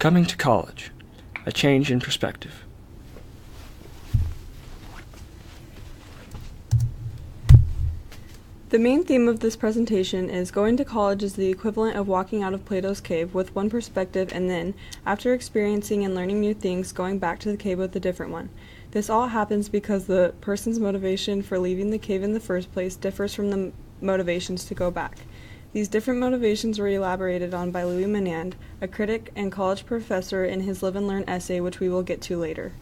Coming to college, a change in perspective. The main theme of this presentation is going to college is the equivalent of walking out of Plato's cave with one perspective and then, after experiencing and learning new things, going back to the cave with a different one. This all happens because the person's motivation for leaving the cave in the first place differs from the motivations to go back. These different motivations were elaborated on by Louis Menand, a critic and college professor, in his Live and Learn essay, which we will get to later.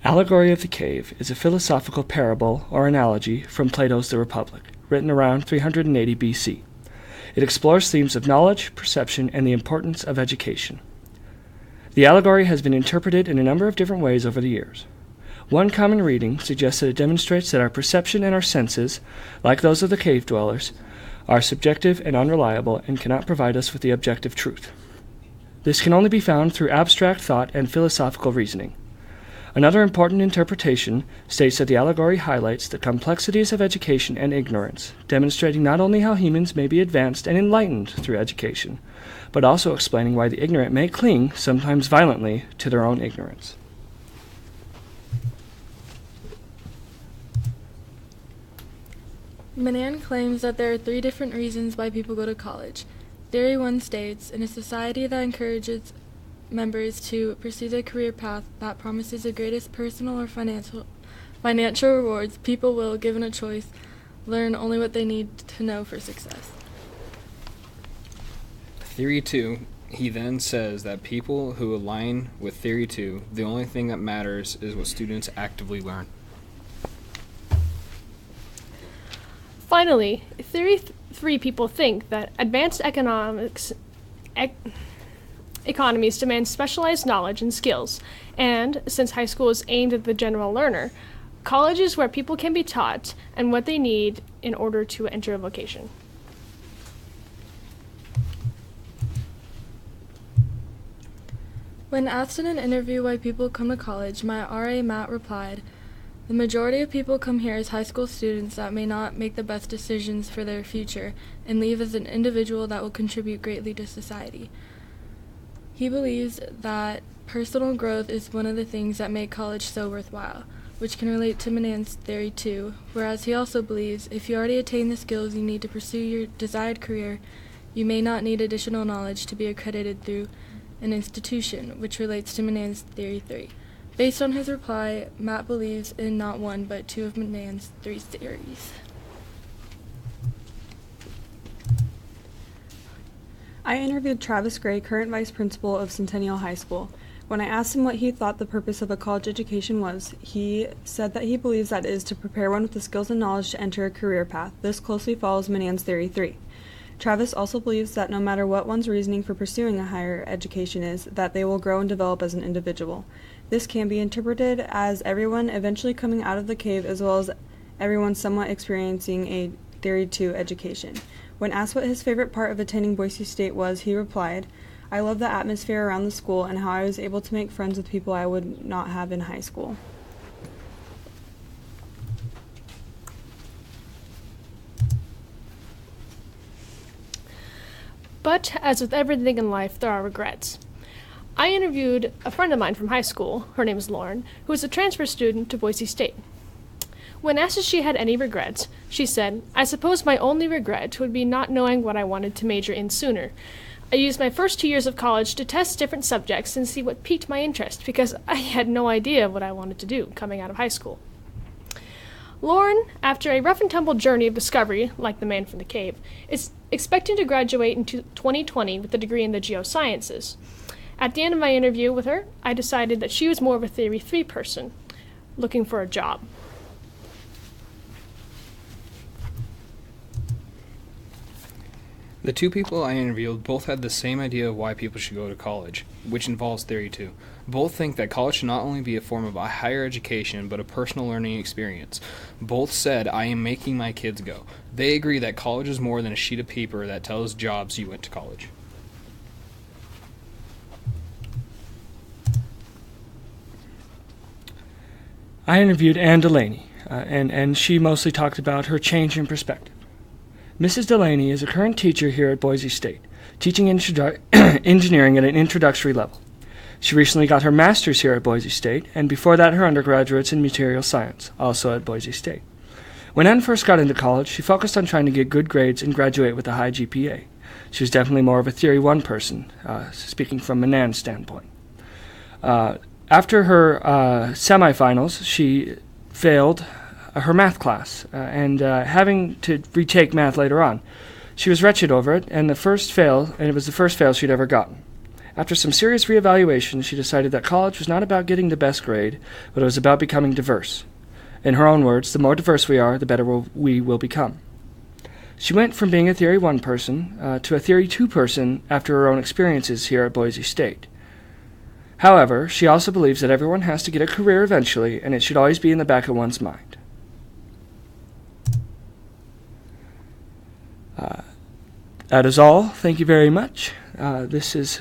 Allegory of the Cave is a philosophical parable or analogy from Plato's The Republic, written around 380 BC. It explores themes of knowledge, perception, and the importance of education. The allegory has been interpreted in a number of different ways over the years. One common reading suggests that it demonstrates that our perception and our senses, like those of the cave dwellers, are subjective and unreliable and cannot provide us with the objective truth. This can only be found through abstract thought and philosophical reasoning. Another important interpretation states that the allegory highlights the complexities of education and ignorance, demonstrating not only how humans may be advanced and enlightened through education, but also explaining why the ignorant may cling, sometimes violently, to their own ignorance. Menand claims that there are 3 different reasons why people go to college. Theory 1 states, in a society that encourages members to pursue the career path that promises the greatest personal or financial rewards, people will, given a choice, learn only what they need to know for success. Theory 2, he then says that people who align with Theory 2, the only thing that matters is what students actively learn. Finally, Theory 3 people think that advanced economies demand specialized knowledge and skills, and since high school is aimed at the general learner, college is where people can be taught and what they need in order to enter a vocation. When asked in an interview why people come to college, my RA Matt replied, "The majority of people come here as high school students that may not make the best decisions for their future and leave as an individual that will contribute greatly to society." He believes that personal growth is one of the things that make college so worthwhile, which can relate to Menand's Theory 2, whereas he also believes if you already attain the skills you need to pursue your desired career, you may not need additional knowledge to be accredited through an institution, which relates to Menand's Theory 3. Based on his reply, Matt believes in not one but 2 of Menand's 3 theories. I interviewed Travis Gray, current vice principal of Centennial High School. When I asked him what he thought the purpose of a college education was, he said that he believes that it is to prepare one with the skills and knowledge to enter a career path. This closely follows Menand's Theory 3. Travis also believes that no matter what one's reasoning for pursuing a higher education is, that they will grow and develop as an individual. This can be interpreted as everyone eventually coming out of the cave as well as everyone somewhat experiencing a Theory 2 education. When asked what his favorite part of attending Boise State was, he replied, "I love the atmosphere around the school and how I was able to make friends with people I would not have in high school." But as with everything in life, there are regrets. I interviewed a friend of mine from high school, her name is Lauren, who is a transfer student to Boise State. When asked if she had any regrets, she said, "I suppose my only regret would be not knowing what I wanted to major in sooner. I used my first 2 years of college to test different subjects and see what piqued my interest, because I had no idea what I wanted to do coming out of high school." Lauren, after a rough and tumble journey of discovery, like the man from the cave, is expecting to graduate in 2020 with a degree in the geosciences. At the end of my interview with her, I decided that she was more of a Theory 3 person, looking for a job. The 2 people I interviewed both had the same idea of why people should go to college, which involves Theory 2. Both think that college should not only be a form of a higher education, but a personal learning experience. Both said, "I am making my kids go." They agree that college is more than a sheet of paper that tells jobs you went to college. I interviewed Anne Delaney, and she mostly talked about her change in perspective. Mrs. Delaney is a current teacher here at Boise State, teaching engineering at an introductory level. She recently got her master's here at Boise State, and before that her undergraduates in material science, also at Boise State. When Ann first got into college, she focused on trying to get good grades and graduate with a high GPA. She was definitely more of a Theory 1 person, speaking from Anan's standpoint. After her semifinals, she failed her math class, and having to retake math later on. She was wretched over it, and it was the first fail she'd ever gotten. After some serious reevaluation, she decided that college was not about getting the best grade, but it was about becoming diverse. In her own words, the more diverse we are, the better we will become. She went from being a Theory 1 person to a Theory 2 person after her own experiences here at Boise State. However, she also believes that everyone has to get a career eventually, and it should always be in the back of one's mind. That is all. Thank you very much. This is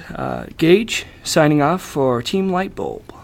Gage signing off for Team Lightbulb.